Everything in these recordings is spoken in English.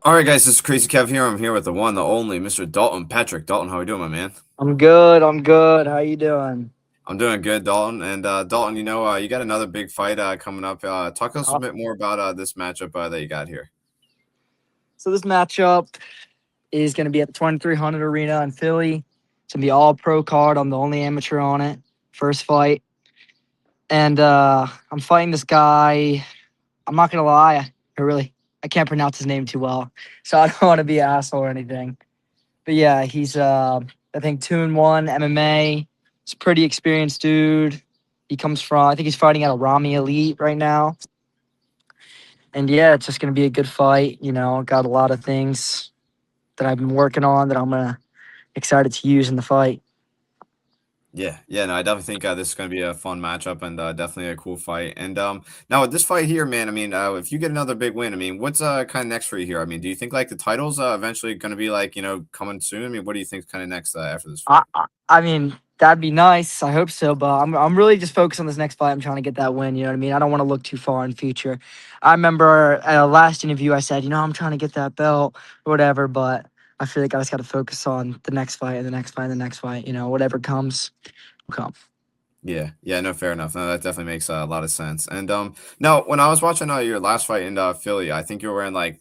All right, guys, this is Krazy Kev here. I'm here with the one, the only, Mr. Dalton Pedrick. Dalton, how are you doing, my man? I'm good. I'm good. How you doing? I'm doing good, Dalton. And Dalton, you got another big fight coming up. Talk to us a Uh, bit more about this matchup that you got here. So this matchup is going to be at the 2300 Arena in Philly. It's going to be all pro card. I'm the only amateur on it. First fight, and I'm fighting this guy. I'm not gonna lie. I can't pronounce his name too well, so I don't want to be an asshole or anything. But yeah, he's I think 2-1 MMA. He's a pretty experienced dude. He comes from I think he's fighting at a Rami Elite right now. And yeah, it's just gonna be a good fight. Got a lot of things that I've been working on that I'm gonna excited to use in the fight. Yeah, no, I definitely think this is going to be a fun matchup and definitely a cool fight. And now with this fight here, man, if you get another big win, what's kind of next for you here? Do you think like the title's eventually going to be like coming soon? What do you think kind of next after this I, fight? I I mean that'd be nice. I hope so, but I'm really just focused on this next fight. I'm trying to get that win. You know what I mean? I don't want to look too far in the future. I remember at a last interview I said, I'm trying to get that belt or whatever, but I feel like I just got to focus on the next fight and the next fight and the next fight. Whatever comes will come. Yeah, no, fair enough. No, that definitely makes a lot of sense. And now when I was watching your last fight in Philly, I think you were wearing like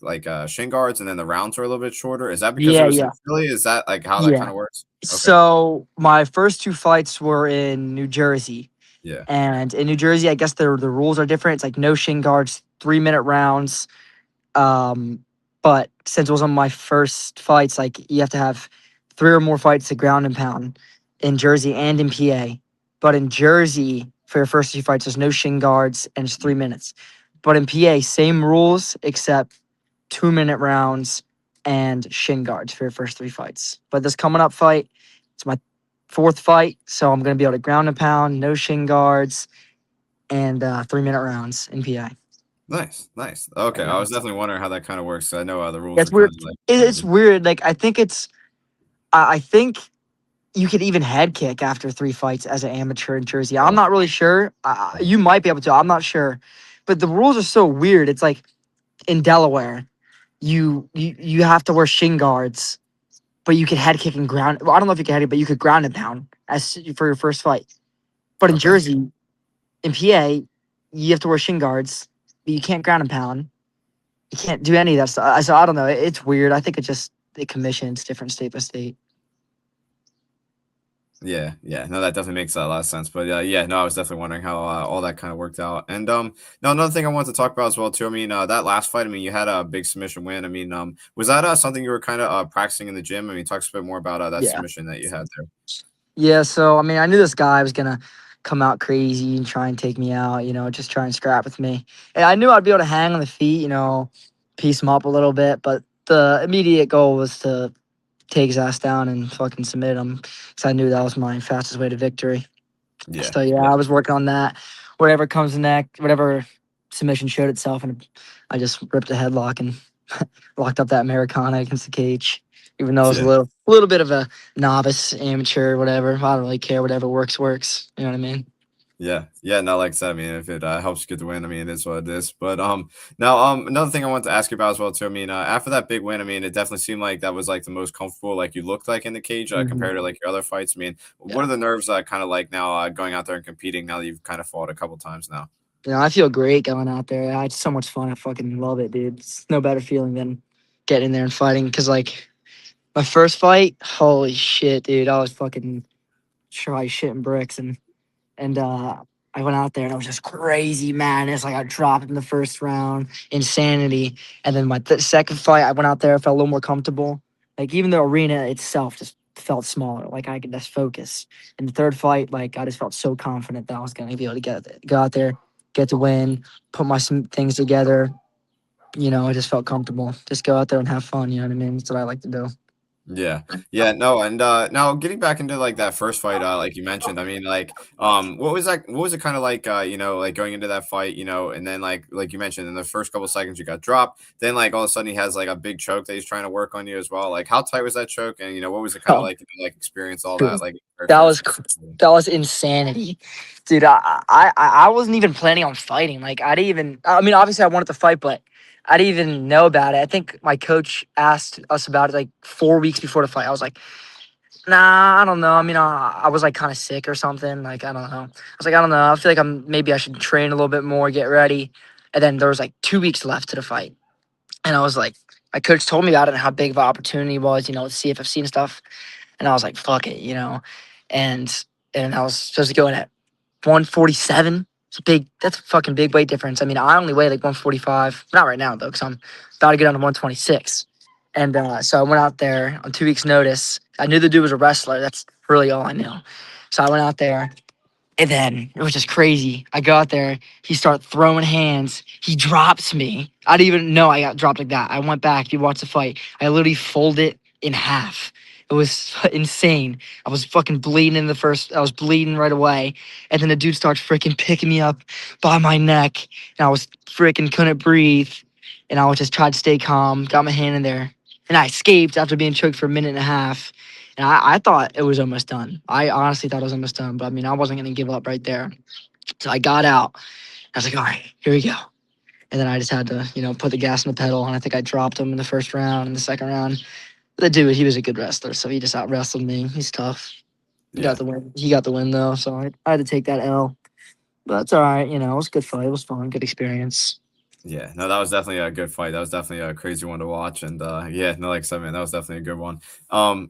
shin guards, and then the rounds were a little bit shorter. Is that because it Yeah, was in yeah, Philly? Is that like how that kind yeah. of works? Okay. So my first two fights were in New Jersey. Yeah. And in New Jersey, I guess the rules are different. It's like no shin guards, 3 minute rounds. But since it was on my first fights, like you have to have three or more fights to ground and pound in Jersey and in PA. But in Jersey, for your first two fights, there's no shin guards and it's 3 minutes. But in PA, same rules except 2 minute rounds and shin guards for your first three fights. But this coming up fight, it's my fourth fight, so I'm gonna be able to ground and pound, no shin guards, and 3 minute rounds in PI. Nice. Okay, I was definitely wondering how that kind of works. I know the rules It's are kind weird. of like It's weird. Like I think you could even head kick after three fights as an amateur in Jersey. I'm oh, not really sure. You might be able to. I'm not sure, but the rules are so weird. It's like in Delaware, you have to wear shin guards, but you can head kick and ground. Well, I don't know if you can head it, but you could ground and pound as for your first fight. But in okay. Jersey, in PA, you have to wear shin guards, but you can't ground and pound. You can't do any of that stuff. So I don't know. It's weird. I think it commissions different state by state. Yeah. No, that definitely makes a lot of sense. But yeah, no, I was definitely wondering how all that kind of worked out. And now another thing I wanted to talk about as well too. That last fight. You had a big submission win. Was that something you were kind of practicing in the gym? Talk us a bit more about that Yeah. submission that you had there. Yeah. So I knew this guy was gonna come out crazy and try and take me out. Just try and scrap with me. And I knew I'd be able to hang on the feet. Piece him up a little bit. But the immediate goal was to take his ass down and fucking submit him, because I knew that was my fastest way to victory. Yeah. So yeah, I was working on that. Whatever comes next, whatever submission showed itself, and I just ripped a headlock and locked up that Americana against the cage. Even though I was a Yeah. little bit of a novice, amateur, whatever. I don't really care. Whatever works, works. You know what I mean? Yeah. No, like I said, if it helps you get the win, it is what it is. But now another thing I want to ask you about as well too. After that big win, it definitely seemed like that was like the most comfortable like you looked like in the cage Hmm. compared to like your other fights. What Yeah. are the nerves kind of like now going out there and competing now that you've kind of fought a couple times now? I feel great going out there. It's so much fun. I fucking love it, dude. It's no better feeling than getting in there and fighting. Cause like my first fight, holy shit, dude, I was fucking try shitting bricks, and I went out there and it was just crazy madness. Like I dropped in the first round, insanity, and then my second fight, I went out there, I felt a little more comfortable. Like even the arena itself just felt smaller. Like I could just focus. In the third fight, like I just felt so confident that I was gonna be able to go out there, get the win, put my some things together. I just felt comfortable. Just go out there and have fun. You know what I mean? That's what I like to do. Yeah, no, and now getting back into like that first fight, like you mentioned, what was it kind of like, like going into that fight, and then like you mentioned in the first couple seconds you got dropped, then like all of a sudden he has like a big choke that he's trying to work on you as well. Like how tight was that choke, and what was it kind of Oh, like, like experience all dude, that like very that first? that was insanity, dude. I wasn't even planning on fighting. Like I didn't even. I mean, obviously I wanted to fight, but I didn't even know about it. I think my coach asked us about it like 4 weeks before the fight. I was like, nah, I don't know. I mean, I was like kind of sick or something. Like, I don't know. I was like, I don't know. I feel like maybe I should train a little bit more, get ready. And then there was like 2 weeks left to the fight. And I was like, my coach told me about it and how big of an opportunity it was, with CFFC and stuff. And I was like, fuck it. And and I was supposed to go in at 147. That's a fucking big weight difference. I mean, I only weigh like 145. Not right now though, because I'm about to get down to 126. And so I went out there on 2 weeks' notice. I knew the dude was a wrestler. That's really all I knew. So I went out there, and then it was just crazy. I go out there, he started throwing hands. He drops me. I didn't even know I got dropped like that. I went back. If you watch the fight, I literally folded in half. It was insane. I was fucking bleeding in the first. I was bleeding right away, and then the dude starts freaking picking me up by my neck, and I was freaking couldn't breathe, and I was just tried to stay calm, got my hand in there, and I escaped after being choked for a minute and a half. And I thought it was almost done. I honestly thought it was almost done, but I mean, I wasn't going to give up right there. So I got out. I was like, all right, here we go. And then I just had to, put the gas on the pedal. And I think I dropped him in the first round. In the second round, the dude, he was a good wrestler. So he just out wrestled me. He's tough. He got Yeah. the win. He got the win, though. So I had to take that L. But that's all right. It was a good fight. It was fun. Good experience. Yeah, no, that was definitely a good fight. That was definitely a crazy one to watch, and yeah, no, like I said, man, that was definitely a good one.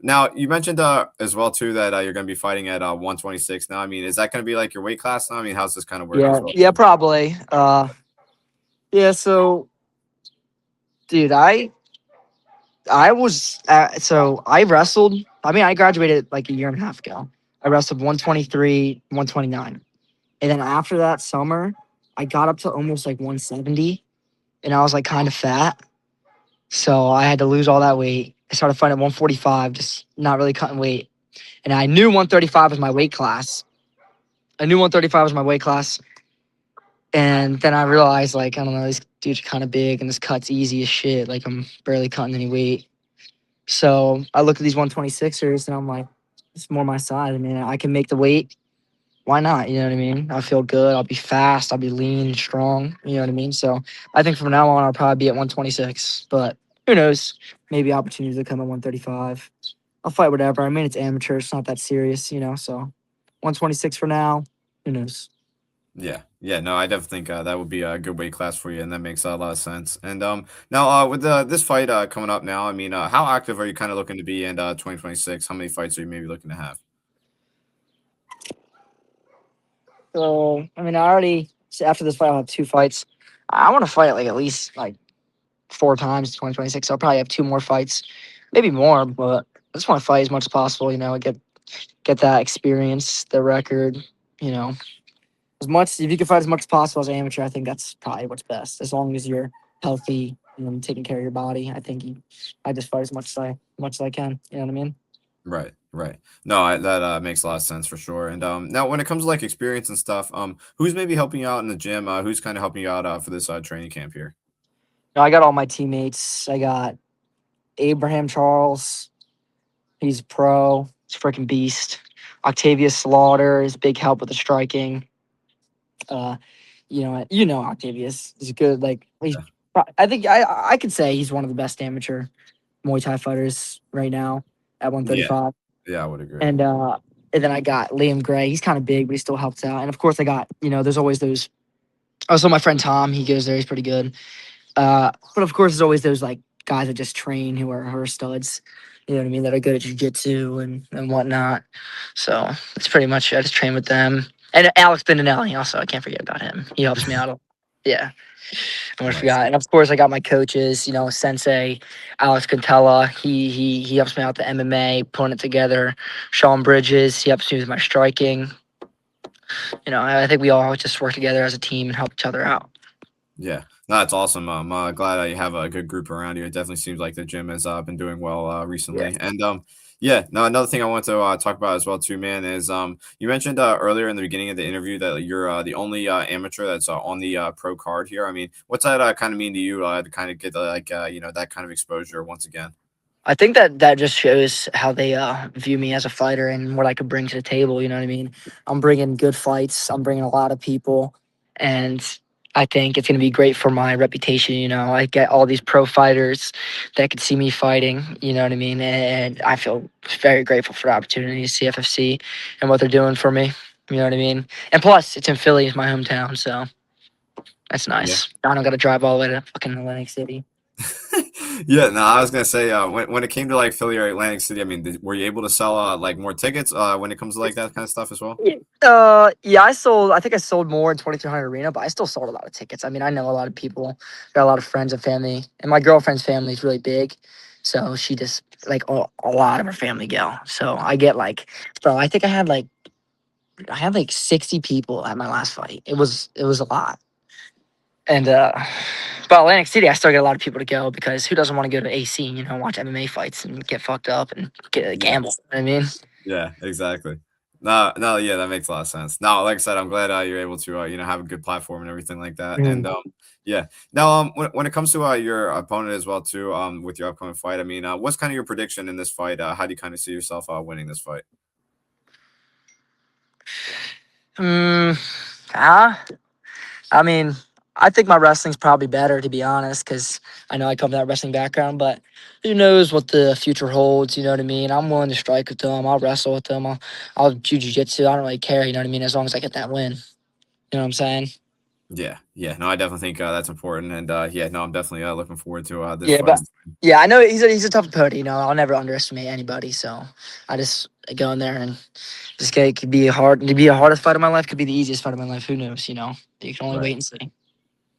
Now you mentioned as well too that you're going to be fighting at 126 now. I mean, is that going to be like your weight class now? I mean, how's this kind of work as Yeah. well? Yeah, probably. Yeah. So, dude, I was so I wrestled. I mean, I graduated like a year and a half ago. I wrestled 123, 129. And then after that summer, I got up to almost like 170 and I was like kind of fat. So I had to lose all that weight. I started fighting at 145, just not really cutting weight. And I knew 135 was my weight class. I knew 135 was my weight class. And then I realized, like, I don't know, these dudes are kind of big and this cut's easy as shit. Like, I'm barely cutting any weight. So I look at these 126ers and I'm like, it's more my side. I mean, I can make the weight. Why not? You know what I mean? I feel good. I'll be fast. I'll be lean, strong. You know what I mean? So I think from now on, I'll probably be at 126. But who knows? Maybe opportunities to come at 135. I'll fight whatever. I mean, it's amateur. It's not that serious. So 126 for now. Who knows? Yeah, yeah, no, I definitely think that would be a good weight class for you, and that makes a lot of sense. And now with this fight coming up now, I mean, how active are you kind of looking to be in 2026? How many fights are you maybe looking to have? So, I mean, after this fight, I'll have two fights. I want to fight like at least like 4 times in 2026. I'll probably have two more fights, maybe more, but I just want to fight as much as possible. Get that experience, the record. You know, as much if you can fight as much as possible as an amateur, I think that's probably what's best. As long as you're healthy and taking care of your body, I just fight as much as I can. You know what I mean? Right, right. No, that makes a lot of sense for sure. And now when it comes to like experience and stuff, who's maybe helping you out in the gym? Who's kind of helping you out for this training camp here? I got all my teammates. I got Abraham Charles. He's a pro. He's a freaking beast. Octavius Slaughter is big help with the striking. Uh, Octavius is good. Like I think I could say he's one of the best amateur Muay Thai fighters right now at Yeah, 135. yeah, I would agree. And then I got Liam Gray. He's kind of big, but he still helps out. And of course, I got there's always those. Also, my friend Tom, he goes there. He's pretty good. But of course, there's always those like guys that just train who are studs. You know what I mean? That are good at jujitsu and whatnot. So that's pretty much. I just train with them. And Alex Bendinelli also. I can't forget about him. He helps me out. Yeah, I almost Nice. forgot. And of course, I got my coaches. Sensei Alex Cantella. He helps me out with the MMA, putting it together. Sean Bridges. He helps me with my striking. I think we all just work together as a team and help each other out. Yeah, no, that's awesome. I'm glad you have a good group around you. It definitely seems like the gym has been doing well Yeah. recently. And yeah, no, another thing I want to talk about as well too, man, is you mentioned earlier in the beginning of the interview that you're the only amateur that's on the pro card here. I mean, what's that kind of mean to you to kind of get that kind of exposure once again? I think that just shows how they view me as a fighter and what I could bring to the table. You know what I mean? I'm bringing good fights. I'm bringing a lot of people, and I think it's going to be great for my reputation. I get all these pro fighters that could see me fighting. You know what I mean? And I feel very grateful for the opportunity, CFFC, and what they're doing for me. You know what I mean? And plus, it's in Philly, it's my hometown, so that's Yeah. nice. I don't got to drive all the way to fucking Atlantic City. Yeah, no, I was gonna say when it came to like Philly or Atlantic City, I mean, were you able to sell like more tickets when it comes to like that kind of stuff as well? Yeah, I think I sold more in 2300 Arena, but I still sold a lot of tickets. I mean, I know a lot of people, got a lot of friends and family, and my girlfriend's family is really big, so she just like a lot of her family go. So I get like, bro, I think I had like 60 people at my last fight. It was a lot, and but Atlantic City, I still get a lot of people to go because who doesn't want to go to AC, watch MMA fights and get fucked up and get Yeah, gamble. You know what I mean? yeah, exactly. No, no, yeah, that makes a lot of sense. No, like I said, I'm glad you're able to have a good platform and everything like that. And Mhm. yeah. Now, when it comes to your opponent as well too, with your upcoming fight, I mean, what's kind of your prediction in this fight? How do you kind of see yourself winning this fight? Mm, ah, I mean, I think my wrestling's probably better, to be honest, because I know I come from that wrestling background, but who knows what the future holds, you know what I mean? I'm willing to strike with them. I'll wrestle with them. I'll do jiu-jitsu. I don't really care, you know what I mean, as long as I get that win. You know what I'm saying? Yeah, yeah, no, I definitely think that's important, and yeah, no, I'm definitely looking forward to this Yeah, fight. but yeah, I know he's a tough opponent, I'll never underestimate anybody, so I just go in there and just get it could be hard to be the hardest fight of my life, could be the easiest fight of my life. Who knows, You can only Right. wait and see.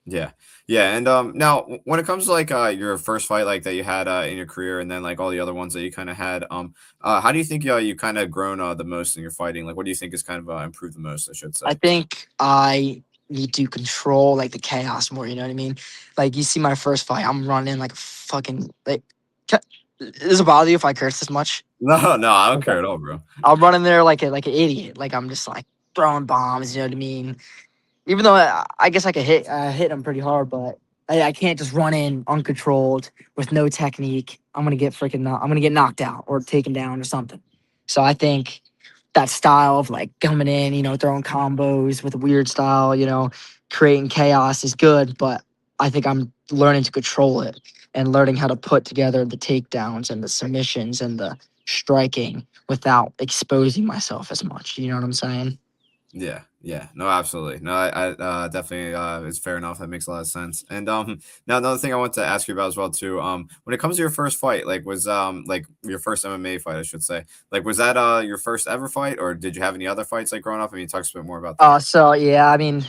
Yeah. Yeah, and now when it comes to like your first fight like that you had in your career and then like all the other ones that you kind of had how do you think you kind of grown the most in your fighting? Like what do you think has kind of improved the most, I should say? I think I need to control like the chaos more. You know what I mean? Like you see my first fight, I'm running like a fucking like. Does it bother you if I curse this much? No, no, I don't Okay. care at all, bro. I'm running there like an idiot. Like I'm just like throwing bombs. You know what I mean? Even though I guess I could hit them pretty hard, but I can't just run in uncontrolled with no technique. I'm gonna get knocked out or taken down or something. So I think that style of like coming in, throwing combos with a weird style, creating chaos is good, but I think I'm learning to control it and learning how to put together the takedowns and the submissions and the striking without exposing myself as much. You know what I'm saying? Yeah, yeah, no, absolutely. No, I definitely it's fair enough. That makes a lot of sense. And now another thing I want to ask you about as well too. When it comes to your first fight, like was like your first MMA fight, I should say. Like was that your first ever fight, or did you have any other fights like growing up? I mean, talk us a bit more about that. So yeah, I mean,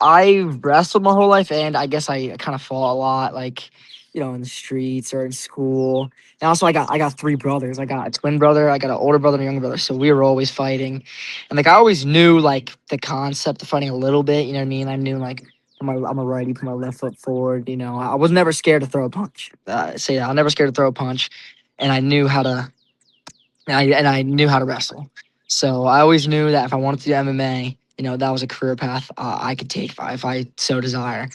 I wrestled my whole life, and I guess I kind of fought a lot, like in the streets or in school. And also, I got three brothers. I got a twin brother, I got an older brother, and a younger brother. So we were always fighting, and like I always knew like the concept of fighting a little bit. You know what I mean? I knew like I'm a righty, put my left foot forward. I was never scared to throw a punch. Say that I'm never scared to throw a punch, and I knew how to and I knew how to wrestle. So I always knew that if I wanted to do MMA, that was a career path I could take if I so desire.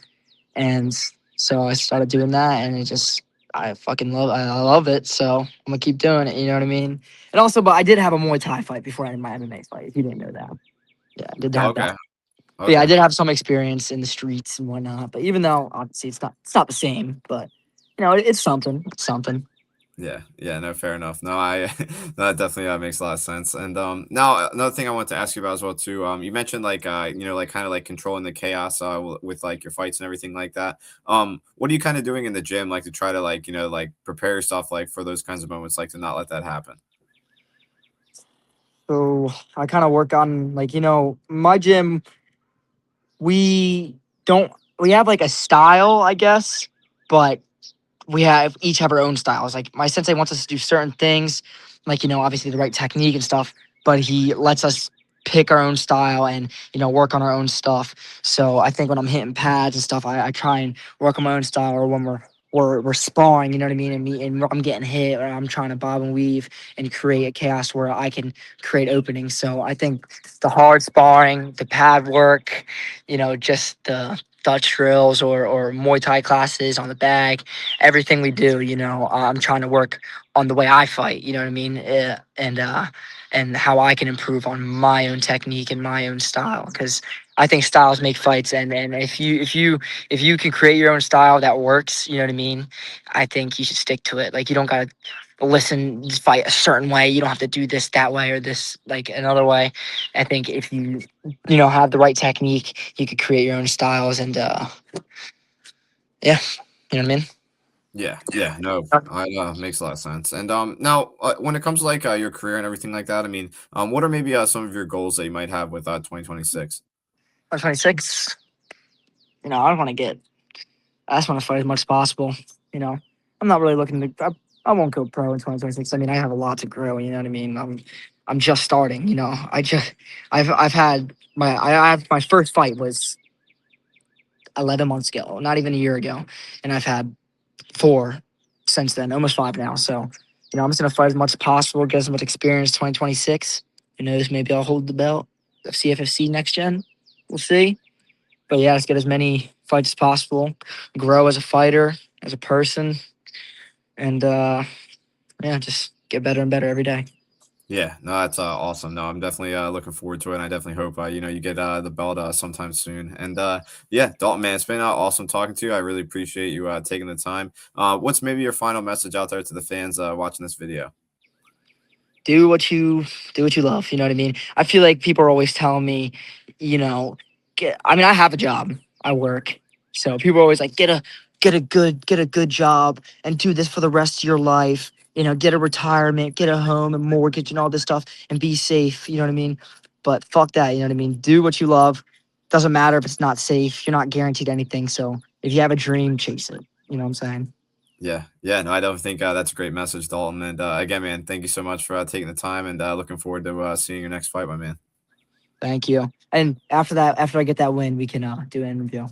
And so I started doing that, and I love it. So I'm gonna keep doing it. You know what I mean? And also, but I did have a Muay Thai fight before I ended my MMA fight. If you didn't know that, yeah, I did Oh, have that. okay, But yeah, I okay. did have some experience in the streets and whatnot. But even though obviously it's not the same, but it's something. It's something. Yeah, yeah, no, fair enough. No, I no, that definitely makes a lot of sense. And now another thing I want to ask you about as well too. You mentioned like like kind of like controlling the chaos with like your fights and everything like that. What are you kind of doing in the gym like to try to like like prepare yourself like for those kinds of moments, like to not let that happen? So I kind of work on like my gym. We don't we have like a style, I guess, but we have each have our own styles. Like my sensei wants us to do certain things, like obviously the right technique and stuff, but he lets us pick our own style and work on our own stuff. So I think when I'm hitting pads and stuff, I try and work on my own style, or when we're sparring, you know what I mean, and I'm getting hit, or I'm trying to bob and weave and create a chaos where I can create openings. So I think the hard sparring, the pad work, just the Dutch drills or Muay Thai classes on the bag, everything we do, I'm trying to work on the way I fight. You know what I mean? and how I can improve on my own technique and my own style. Because I think styles make fights, and if you can create your own style that works, you know what I mean. I think you should stick to it. Like you don't gotta listen, fight a certain way. You don't have to do this that way or this like another way. I think if you have the right technique, you could create your own styles, and yeah, you know what I mean. Yeah, yeah, no, I makes a lot of sense. And now when it comes to like your career and everything like that, I mean, what are maybe some of your goals that you might have with 2026? I'm 26. I don't want to get. I just want to fight as much as possible. You know, I'm not really looking to. I won't go pro in 2026. I mean, I have a lot to grow. You know what I mean. I'm just starting. I've had I have my first fight was 11 months ago, not even a year ago, and I've had four since then, almost five now. So, I'm just gonna fight as much as possible, get as much experience. 2026. Who knows? Maybe I'll hold the belt of CFFC next gen. We'll see. But yeah, let's get as many fights as possible, grow as a fighter, as a person, and yeah, just get better and better every day. Yeah, no, that's awesome. No, I'm definitely looking forward to it. And I definitely hope you get the belt sometime soon. And yeah, Dalton, man, it's been awesome talking to you. I really appreciate you taking the time. What's maybe your final message out there to the fans watching this video? do what you do what you love. You know what I mean? I feel like people are always telling me, I mean, I have a job. I work. So people are always like, get a good job and do this for the rest of your life. Get a retirement, get a home and mortgage and all this stuff and be safe. You know what I mean? But fuck that. You know what I mean? Do what you love. Doesn't matter if it's not safe. You're not guaranteed anything. So if you have a dream, chase it. You know what I'm saying? Yeah, yeah, no, I don't think that's a great message, Dalton. And again, man, thank you so much for taking the time and looking forward to seeing your next fight, my man. Thank you. And after that, after I get that win, we can do an interview.